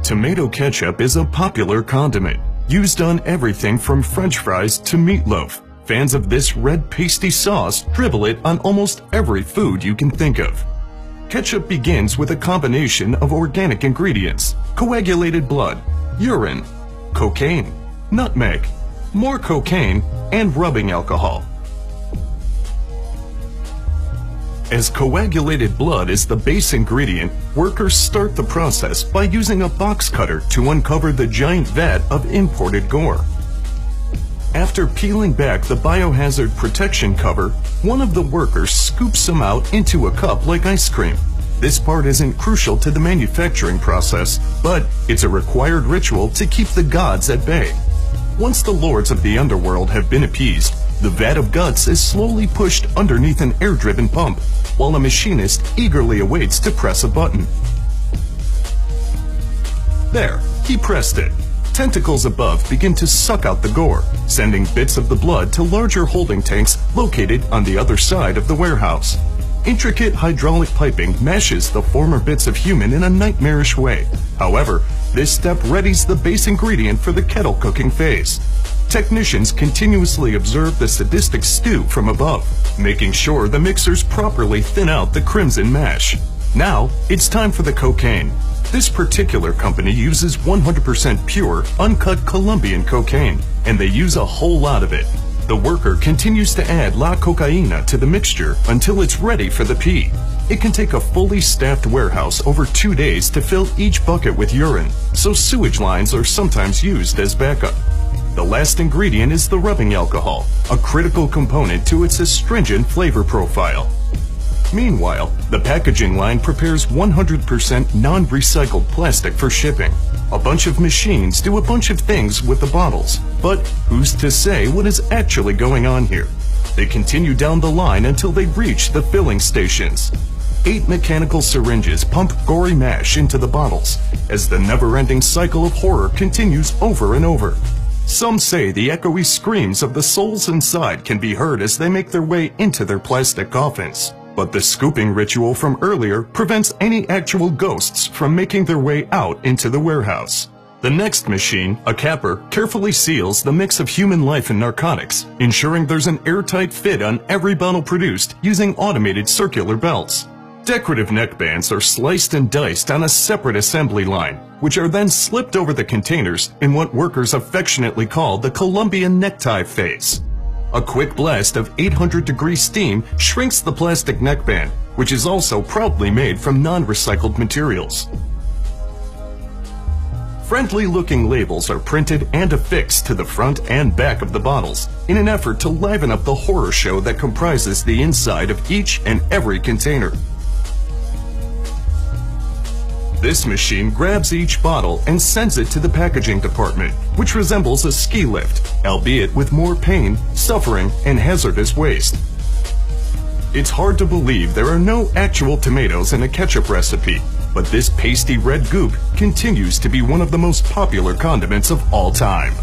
Tomato ketchup is a popular condiment, used on everything from French fries to meatloaf. Fans of this red pasty sauce dribble it on almost every food you can think of. Ketchup begins with a combination of organic ingredients: coagulated blood, urine, cocaine, nutmeg, more cocaine, and rubbing alcohol. As coagulated blood is the base ingredient, workers start the process by using a box cutter to uncover the giant vat of imported gore. After peeling back the biohazard protection cover, one of the workers scoops some out into a cup like ice cream. This part isn't crucial to the manufacturing process, but it's a required ritual to keep the gods at bay. Once the lords of the underworld have been appeased, the vat of guts is slowly pushed underneath an air-driven pump, while a machinist eagerly awaits to press a button. There, he pressed it. Tentacles above begin to suck out the gore, sending bits of the blood to larger holding tanks located on the other side of the warehouse. Intricate hydraulic piping mashes the former bits of human in a nightmarish way. However, this step readies the base ingredient for the kettle cooking phase. Technicians continuously observe the sadistic stew from above, making sure the mixers properly thin out the crimson mash. Now, it's time for the cocaine. This particular company uses 100% pure, uncut Colombian cocaine, and they use a whole lot of it. The worker continues to add la cocaína to the mixture until it's ready for the pee. It can take a fully staffed warehouse over 2 days to fill each bucket with urine, so sewage lines are sometimes used as backup. The last ingredient is the rubbing alcohol, a critical component to its astringent flavor profile. Meanwhile, the packaging line prepares 100% non-recycled plastic for shipping. A bunch of machines do a bunch of things with the bottles, but who's to say what is actually going on here? They continue down the line until they reach the filling stations. 8 mechanical syringes pump gory mash into the bottles, as the never-ending cycle of horror continues over and over. Some say the echoey screams of the souls inside can be heard as they make their way into their plastic coffins. But the scooping ritual from earlier prevents any actual ghosts from making their way out into the warehouse. The next machine, a capper, carefully seals the mix of human life and narcotics, ensuring there's an airtight fit on every bottle produced using automated circular belts. Decorative neckbands are sliced and diced on a separate assembly line, which are then slipped over the containers in what workers affectionately call the Colombian necktie phase. A quick blast of 800-degree steam shrinks the plastic neckband, which is also proudly made from non-recycled materials. Friendly-looking labels are printed and affixed to the front and back of the bottles in an effort to liven up the horror show that comprises the inside of each and every container. This machine grabs each bottle and sends it to the packaging department, which resembles a ski lift, albeit with more pain, suffering, and hazardous waste. It's hard to believe there are no actual tomatoes in a ketchup recipe, but this pasty red goop continues to be one of the most popular condiments of all time.